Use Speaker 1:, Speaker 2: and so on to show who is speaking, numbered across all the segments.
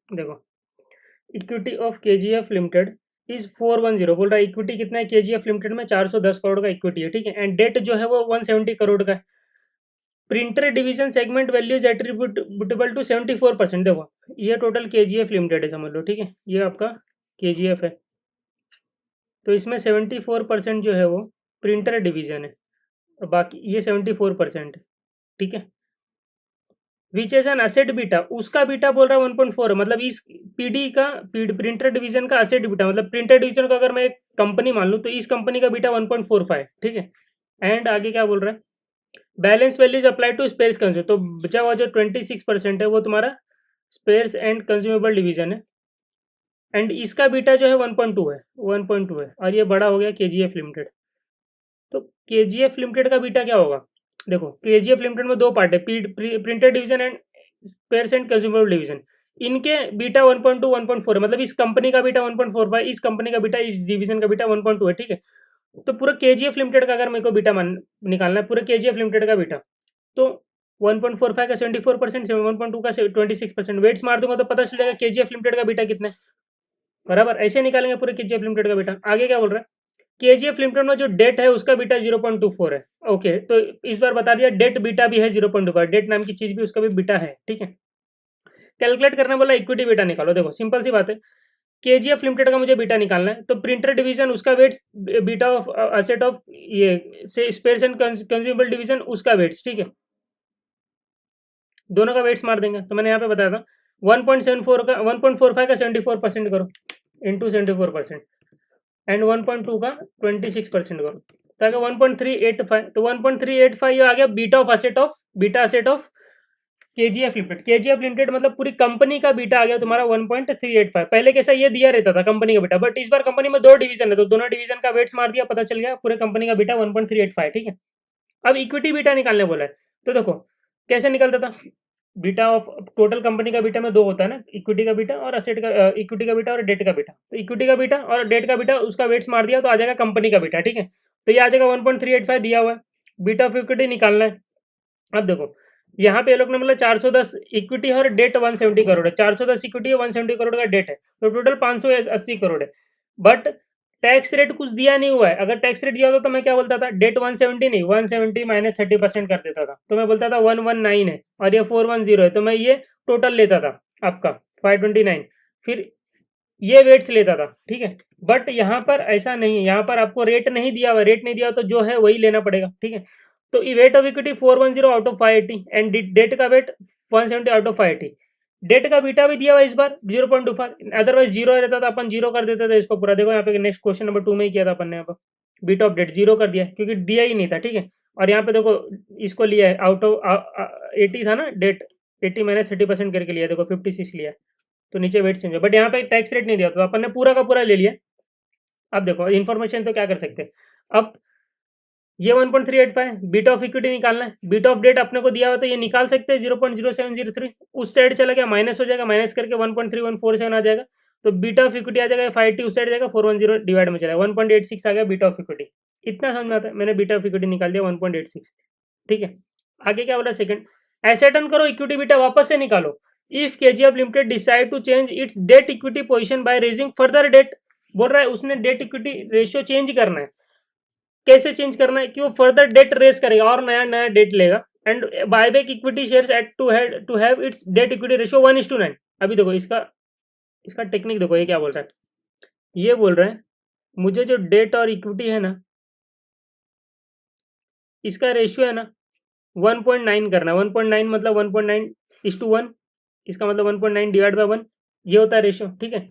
Speaker 1: देखो, equity of KGF limited is 410, बोल रहा है इक्विटी कितना है केजीएफ लिमिटेड में, 410 करोड़ का इक्विटी है, ठीक है। एंड डेट जो है वो 170 करोड़ का है। Printer division segment values attributable to 74%। देखो, ये टोटल केजीएफ लिमिटेड है समझ लो, ठीक है, ये आपका केजीएफ है। तो इसमें 74% जो है वो प्रिंटर डिवीजन है, और बाकी ये 74% है, ठीक है। विच एज एन असेट बीटा, उसका बीटा बोल रहा है 1.4 है, मतलब इस पीडी का प्रिंटर डिवीजन का असेट बीटा, मतलब प्रिंटर डिवीजन का अगर मैं एक कंपनी मान लूँ तो इस कंपनी का बीटा 1.45, ठीक है। एंड आगे क्या बोल रहा है, balance values apply to spares consume, तो बचा हुआ जो 26% है वो तुम्हारा स्पेयर्स एंड कंज्यूमेबल डिवीजन है। एंड इसका बीटा जो है 1.2 है, 1.2 है, और ये बड़ा हो गया केजीएफ लिमिटेड। तो केजीएफ लिमिटेड का बीटा क्या होगा, देखो केजीएफ लिमिटेड में दो पार्ट है, printer division and spheres and consumable division. इनके बीटा 1.2 1.4 है, मतलब इस कंपनी का बीटा 1.45, इस कंपनी का बीटा, इस डिवीजन का बीटा 1.2 है, ठीक है। तो पूरा केजीएफ लिमिटेड का अगर मेरे को बीटा निकालना है, पूरे केजीएफ लिमिटेड का बीटा, तो 1.45 का 74%, 1.2 का 26%, वेट्स मार दूंगा तो पता चल जाएगा केजीएफ लिमिटेड का बीटा कितना है, बराबर। ऐसे निकालेंगे पूरे केजीएफ लिमिटेड का बीटा। आगे क्या बोल रहा है, केजीएफ लिमिटेड में जो डेट है उसका बीटा 0.24 है, ओके। तो इस बार बता दिया डेट बीटा भी है 0.25, डेट नाम की चीज भी उसका भी बीटा है, ठीक है। कैलकुलेट करने बोला इक्विटी बीटा निकालो, देखो सिंपल सी बात है, केजीएफ लिमिटेड का मुझे बीटा निकालना है, तो प्रिंटर डिवीजन उसका weights, beta of asset of ये से स्पेयर्स एंड कंज्यूमेबल डिवीजन उसका वेट्स, ठीक है। दोनों का वेट्स मार देंगे, तो मैंने यहाँ पे बताया था 1.74 का 1.45 का 74% करो इंटू 74%, एंड 1.2 का 26% करो, तो आगे 1.385, तो 1.385 आ गया beta asset of KGF limited. KGF limited मतलब पूरी कंपनी का बीटा आ गया तुम्हारा 1.385। पहले कैसा ये दिया रहता था कंपनी का बीटा, बट इस बार कंपनी में दो डिवीजन है, तो दोनों डिवीजन का वेट्स मार दिया, पता चल गया पूरे कंपनी का बीटा 1.385, ठीक है। अब इक्विटी बीटा निकालने बोला है, तो देखो कैसे निकलता था, बीटा ऑफ टोटल कंपनी का बीटा में दो होता है ना, इक्विटी का बीटा और असेट का, इक्विटी का बीटा और डेट का बीटा। तो इक्विटी का बीटा और डेट का बीटा उसका वेट्स मार दिया तो आ जाएगा कंपनी का बीटा, ठीक है। तो ये आ जाएगा 1.385 दिया हुआ है, बीटा ऑफ इक्विटी निकालना है। अब देखो यहाँ पे ये लोग ने मतलब 410 इक्विटी और डेट 170 करोड़ है, 410 इक्विटी है, 170 करोड़ का डेट है, तो टोटल 580 करोड़ है। बट टैक्स रेट कुछ दिया नहीं हुआ है, अगर टैक्स रेट दिया होता तो मैं क्या बोलता था, डेट 170 नहीं 170 माइनस 30% कर देता था, तो मैं बोलता था 119 है और ये 410 है, तो मैं ये टोटल लेता था आपका 529, फिर ये वेट्स लेता था, ठीक है। बट यहाँ पर ऐसा नहीं है, यहाँ पर आपको रेट नहीं दिया हुआ, रेट नहीं दिया तो जो है वही लेना पड़ेगा, ठीक है। तो weight of equity 410 out of 580 and debt का वेट 170 आउट ऑफ 580। डेट का बीटा भी दिया हुआ इस बार 0.25, अदरवाइज जीरो रहता था अपन जीरो कर देते थे इसको पूरा। देखो यहाँ पे नेक्स्ट क्वेश्चन नंबर 2 में ही किया था अपन ने, यहाँ पर बीटा ऑफ डेट जीरो कर दिया क्योंकि दिया ही नहीं था, ठीक है। और यहाँ पे देखो इसको लिया है आउट ऑफ 80 था ना डेट, 80 माइनस 30% करके लिया, देखो 56 लिया, तो नीचे वेट चेंज है, बट यहाँ पे टैक्स रेट नहीं दिया तो अपन ने पूरा का पूरा ले लिया। अब देखो इन्फॉर्मेशन तो क्या कर सकते हैं, अब ये 1.385 बीटा ऑफ इक्विटी निकालना है, बीटा ऑफ डेट अपने को दिया हुआ तो ये निकाल सकते हैं 0.0703, उस साइड चला गया माइनस हो जाएगा, माइनस करके 1.3147 आ जाएगा, तो बीटा ऑफ इक्विटी आ जाएगा 580, उस साइड जाएगा 410 डिवाइड में चला 1.86 आ गया बीटा ऑफ इक्विटी। इतना समझ में आता है, मैंने बीटा ऑफ इक्विटी निकाल दिया 1.86, ठीक है। आगे क्या बोला सेकंड, एसेटन करो इक्विटी बीटा वापस से निकालो, if KGF limited decide to change its debt equity position by raising further debt, बोल रहा है उसने डेट इक्विटी रेशियो चेंज करना है। कैसे चेंज करना है कि वो फर्दर डेट रेस करेगा और नया नया डेट लेगा, and buyback equity shares at to have its debt equity ratio 1:9। अभी देखो इसका इसका टेक्निक देखो, ये क्या बोल रहा है, ये बोल रहा है मुझे जो डेट और इक्विटी है ना इसका रेशियो है ना 1.9 करना है, 1.9 मतलब 1.9:1, इसका मतलब 1.9 डिवाइड बाय 1, ये होता है रेशियो, ठीक है।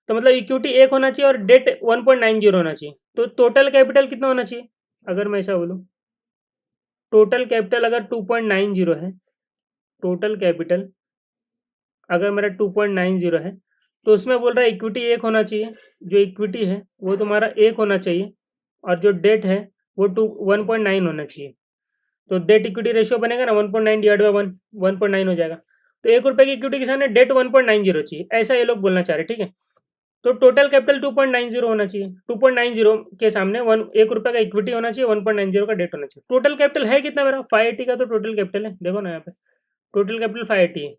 Speaker 1: तो मतलब इक्विटी 1 होना चाहिए और डेट 1.90 होना चाहिए, तो टोटल कैपिटल कितना होना चाहिए, अगर मैं ऐसा बोलूँ टोटल कैपिटल अगर 2.90 है, टोटल कैपिटल अगर मेरा 2.90 है, तो उसमें बोल रहा है इक्विटी 1 होना चाहिए, जो इक्विटी है वो तुम्हारा 1 होना चाहिए, और जो डेट है वो 1.9 होना चाहिए, तो डेट इक्विटी रेशियो बनेगा ना 1.9 डिवाइड बाय 1, 1.9 हो जाएगा। तो ₹1 की इक्विटी के सामने डेट 1.90 चाहिए, ऐसा ये लोग बोलना चाह रहे, ठीक है। तो टोटल कैपिटल 2.90 होना चाहिए, 2.90 के सामने ₹1 का इक्विटी होना चाहिए, 1.90 का डेट होना चाहिए। टोटल कैपिटल है कितना मेरा 580 का, तो टोटल कैपिटल है देखो ना यहाँ पे, टोटल कैपिटल 580 है,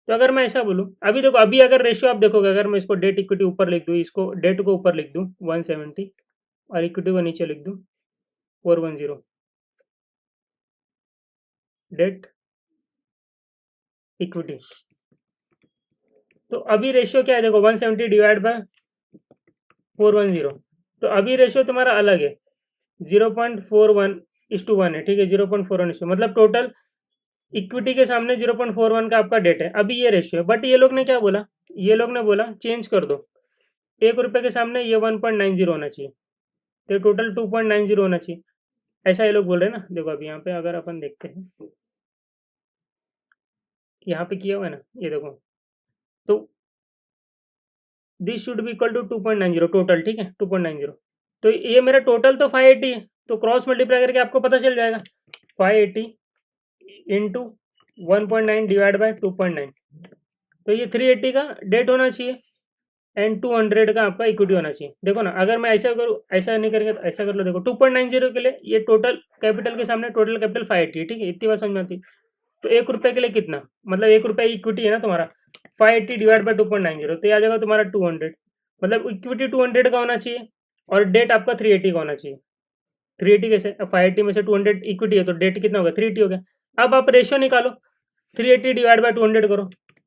Speaker 1: तो अगर मैं ऐसा बोलूँ, अभी देखो, अभी अगर रेशियो आप देखोगे, अगर मैं इसको डेट इक्विटी ऊपर लिख दूँ, इसको डेट को ऊपर लिख दूँ 170 और इक्विटी को नीचे लिख दूँ 410, डेट इक्विटी, तो अभी रेशियो क्या है देखो, 170 डिवाइड बाय 410, तो अभी रेशियो तुम्हारा अलग है, 0.41:1 है, ठीक है, 0.41, मतलब टोटल इक्विटी के सामने 0.41 का आपका डेट है, अभी ये रेशियो है। बट ये लोग ने क्या बोला, ये लोग ने बोला चेंज कर दो, 1 रुपये के सामने ये 1.90 होना चाहिए, तो टोटल 2.90 होना चाहिए, ऐसा ये लोग बोल रहे हैं ना। देखो अभी यहाँ पे अगर अपन देखते हैं, यहाँ पे किया हुआ है ना, ये देखो, तो this should be equal to 2.90 total, ठीक है, 2.90, तो ये मेरा टोटल तो 580 है, तो क्रॉस मल्टीप्लाई करके आपको पता चल जाएगा 580 इंटू 1.9 डिवाइड बाय 2.9, तो ये 380 का डेट होना चाहिए एंड 200 का आपका इक्विटी होना चाहिए। देखो ना, अगर मैं ऐसा करूँ, ऐसा नहीं करेंगे तो ऐसा कर लो, देखो 2.90 के लिए ये टोटल कैपिटल के सामने टोटल कैपिटल 580 है, ठीक है, इतनी बात समझ में आती है। तो 1 रुपये के लिए कितना, मतलब 1 रुपये इक्विटी है ना तुम्हारा, 580 डिवाइड बाई 2.90, तो ये आ जाएगा तुम्हारा 200, मतलब इक्विटी 200 का होना चाहिए और डेट आपका 380 का होना चाहिए। 380 कैसे, 580 में से 200 इक्विटी है तो डेट कितना होगा, 380 हो गया। अब आप रेशियो निकालो, 380 डिवाइड बाई 200 करो,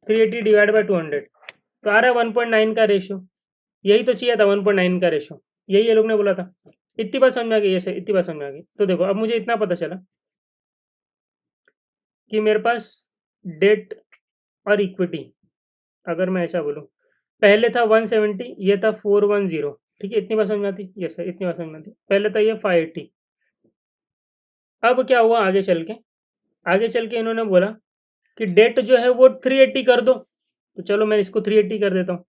Speaker 1: 380 डिवाइड बाई 200, तो आ रहा है 1.9 का रेशियो, यही तो चाहिए था, 1.9 का रेशियो, यही ये लोग ने बोला था। इतनी बात समझ में आ गई, ऐसे इतनी बात समझ में आ गई। तो देखो अब मुझे इतना पता चला कि मेरे पास डेट और इक्विटी, अगर मैं ऐसा बोलूँ, पहले था 170, ये था 410, ठीक है, इतनी बात समझ में आती, यस सर, इतनी बात समझ में आती, पहले था ये 580। अब क्या हुआ, आगे चल के इन्होंने बोला कि डेट जो है वो 380 कर दो, तो चलो मैं इसको 380 कर देता हूँ।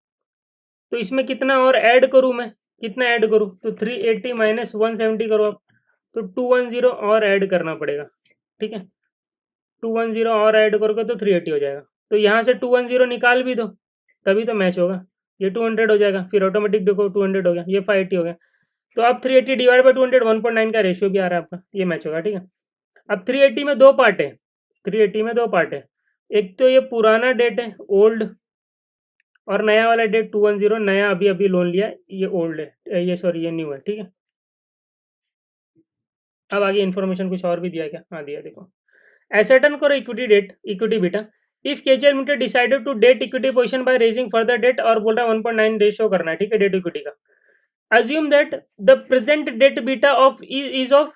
Speaker 1: तो इसमें कितना और ऐड करूँ मैं, कितना ऐड करूँ, तो 380 माइनस 170 करो आप, तो 210 और ऐड करना पड़ेगा, ठीक है, 210 और ऐड करोगे तो 380 हो जाएगा। तो यहाँ से 210 निकाल भी दो, तभी तो मैच होगा, ये 200 हो जाएगा, फिर ऑटोमेटिक देखो 200 हो गया, ये 580 हो गया। तो अब 380 डिवाइड बाई 200, 1.9 का रेशियो भी आ रहा है आपका, ये मैच होगा, ठीक है। अब 380 में दो पार्ट है, 380 में दो पार्ट है, एक तो ये पुराना डेट है, ओल्ड, और नया वाला डेट 210, नया अभी अभी लोन लिया, ये ओल्ड है, ये सॉरी ये न्यू है, ठीक है। अब आगे इन्फॉर्मेशन कुछ और भी दिया क्या, हाँ दिया, देखो, एसेटन करो equity debt, equity beta, if KGL limited decided to debt equity position by raising further debt, और बोल रहा है 1.9 रेशियो करना है, ठीक है, डेट इक्विटी का। Assume that the present debt beta of is of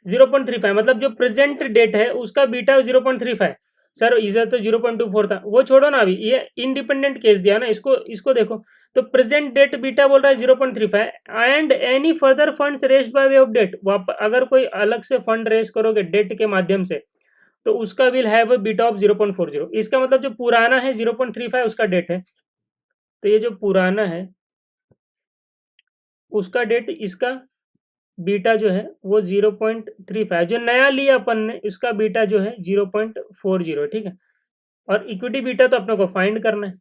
Speaker 1: 0.35, मतलब जो प्रेजेंट डेट है उसका बीटा 0.35, सर इधर तो 0.24 था, वो छोड़ो ना, अभी ये इंडिपेंडेंट केस दिया ना, इसको इसको देखो, तो प्रेजेंट डेट बीटा बोल रहा है 0.35 and any further funds raised by way of debt, अगर कोई अलग से फंड रेस करोगे डेट के माध्यम से तो उसका विल हैव बीटा ऑफ 0.40, इसका मतलब जो पुराना है 0.35 उसका डेट है, तो ये जो पुराना है उसका डेट, इसका बीटा जो है वो 0.35, जो नया लिया अपन ने उसका बीटा जो है 0.40, ठीक है। और इक्विटी बीटा तो अपने को फाइंड करना है,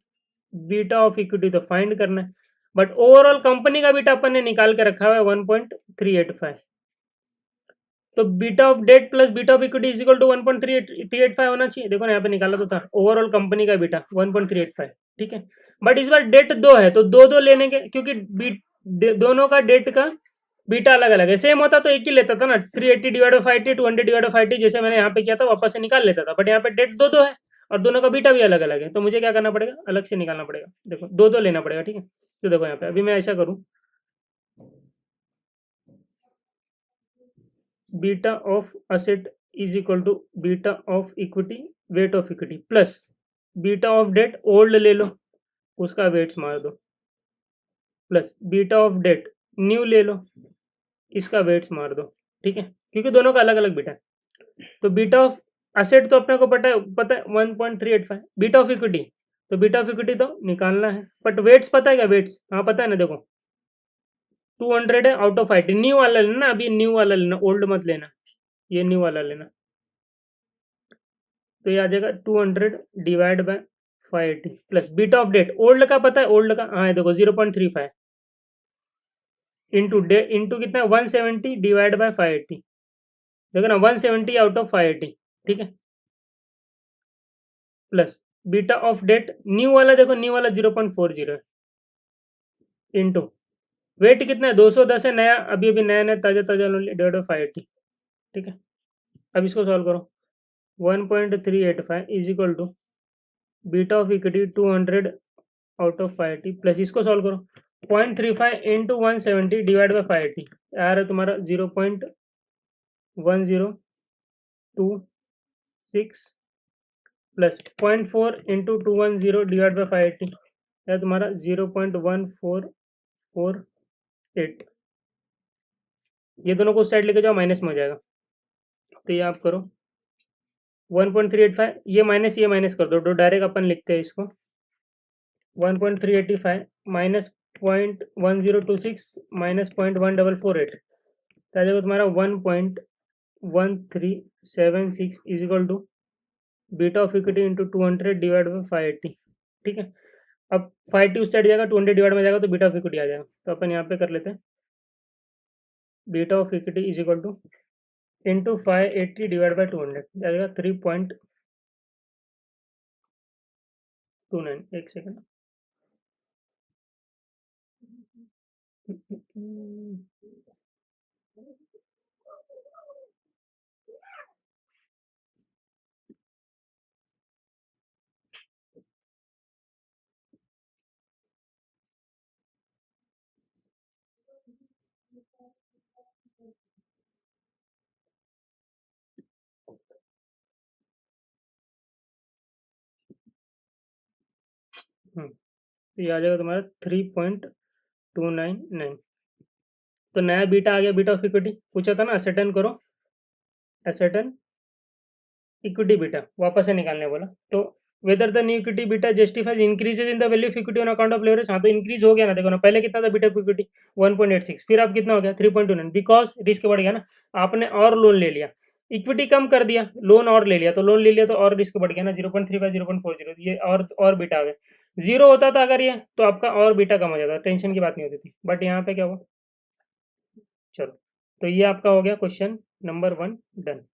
Speaker 1: बीटा ऑफ इक्विटी तो फाइंड करना है, बट ओवरऑल कंपनी का बीटा अपन ने निकाल के रखा हुआ है 1.385, तो beta of debt plus beta of equity is equal to 1.385 होना चाहिए। देखो ना यहाँ पे निकाला तो था, ओवरऑल कंपनी का बीटा 1.385, ठीक है। बट इस बार डेट दो है तो दो दो लेने के, क्योंकि दोनों का डेट का बीटा अलग अलग है, सेम होता तो एक ही लेता था ना, 380 डिवाइड बाई 580, 200 डिवाइड बाई 580, जैसे मैंने यहाँ पे किया था वापस से निकाल लेता था, बट यहाँ पे डेट दो दो है और दोनों का बीटा भी अलग अलग है, तो मुझे क्या करना पड़ेगा, अलग से निकालना पड़ेगा, देखो दो दो लेना पड़ेगा, ठीक है। तो देखो यहाँ पे अभी मैं ऐसा करूँ, beta of asset is equal to beta of equity, weight of equity, plus beta of debt old ले लो उसका वेट्स मार दो, plus beta of debt new ले लो इसका वेट्स मार दो, ठीक है, क्योंकि दोनों का अलग अलग बीटा है। तो बीटा ऑफ असेट तो अपने को पता है 1.385, बीटा ऑफ इक्विटी, तो बीटा ऑफ इक्विटी तो निकालना है, बट वेट्स पता है क्या, वेट्स हाँ पता है ना, देखो 200 है आउट ऑफ 80, न्यू वाला लेना, अभी न्यू वाला लेना, ओल्ड मत लेना, ये न्यू वाला लेना, तो ये आ जाएगा 200 divide by 580 plus beta of debt, old का पता है, ओल्ड का हाँ देखो 0.35 इंटू डे इंटू कितना 170 डिवाइड बाय 580, देखो ना 170 आउट ऑफ 580, ठीक है, plus beta of debt new वाला देखो, न्यू वाला 0.40 है, इंटू वेट कितना है 210 है, नया अभी अभी नया नया ताज़ा ताज़ा डिवाइड बाई 580। ठीक है, अब इसको सॉल्व करो। 1.385 is equal to beta of equity 200 out of 580 plus इसको सॉल्व करो। 0.35 इंटू 170 डिवाइड बाई 580 आ रहा है तुम्हारा 0.1026 प्लस 0.4 इंटू 210 डिवाइड बाई 580 है तुम्हारा 0.1448। ये दोनों को उस साइड लेके जाओ, माइनस में हो जाएगा। तो ये आप करो 1.385, ये माइनस कर दो, डायरेक्ट अपन लिखते हैं इसको 1.385 माइनस 0.1026 माइनस 0.1448 तो आ जाएगा तुम्हारा 1.1376 is equal to beta of equity into 200 divide by 580। ठीक है, अब 580 उस साइड जाएगा, 200 डिवाइड में जाएगा तो बीटा ऑफ इक्विटी आ जाएगा। तो अपन यहाँ पे कर लेते हैं beta of equity is equal two into 580 divide by 200 जाएगा 3.29। एक सेकेंड, तो ये आ जाएगा तुम्हारा 3.299। तो नया बीटा आ गया, बीटा ऑफ इक्विटी पूछा था ना, एसेटन करो, एसेटन इक्विटी बीटा वापस से निकालने बोला। तो whether the new equity beta justifies increases in the value of equity on account of leverage. हाँ तो इंक्रीज हो गया ना, देखो ना पहले कितना था बीटा ऑफ इक्विटी 1.86, फिर अब कितना हो गया 3.29, बिकॉज रिस्क बढ़ गया ना, आपने और लोन ले लिया, इक्विटी कम कर दिया, लोन और ले लिया, तो लोन ले लिया तो और रिस्क बढ़ गया ना 0.35 0.40, ये और बीटा आ गया। जीरो होता था अगर ये तो आपका और बीटा कम हो जाता, टेंशन की बात नहीं होती थी, बट यहाँ पे क्या हुआ। चलो, तो ये आपका हो गया क्वेश्चन नंबर 1 डन।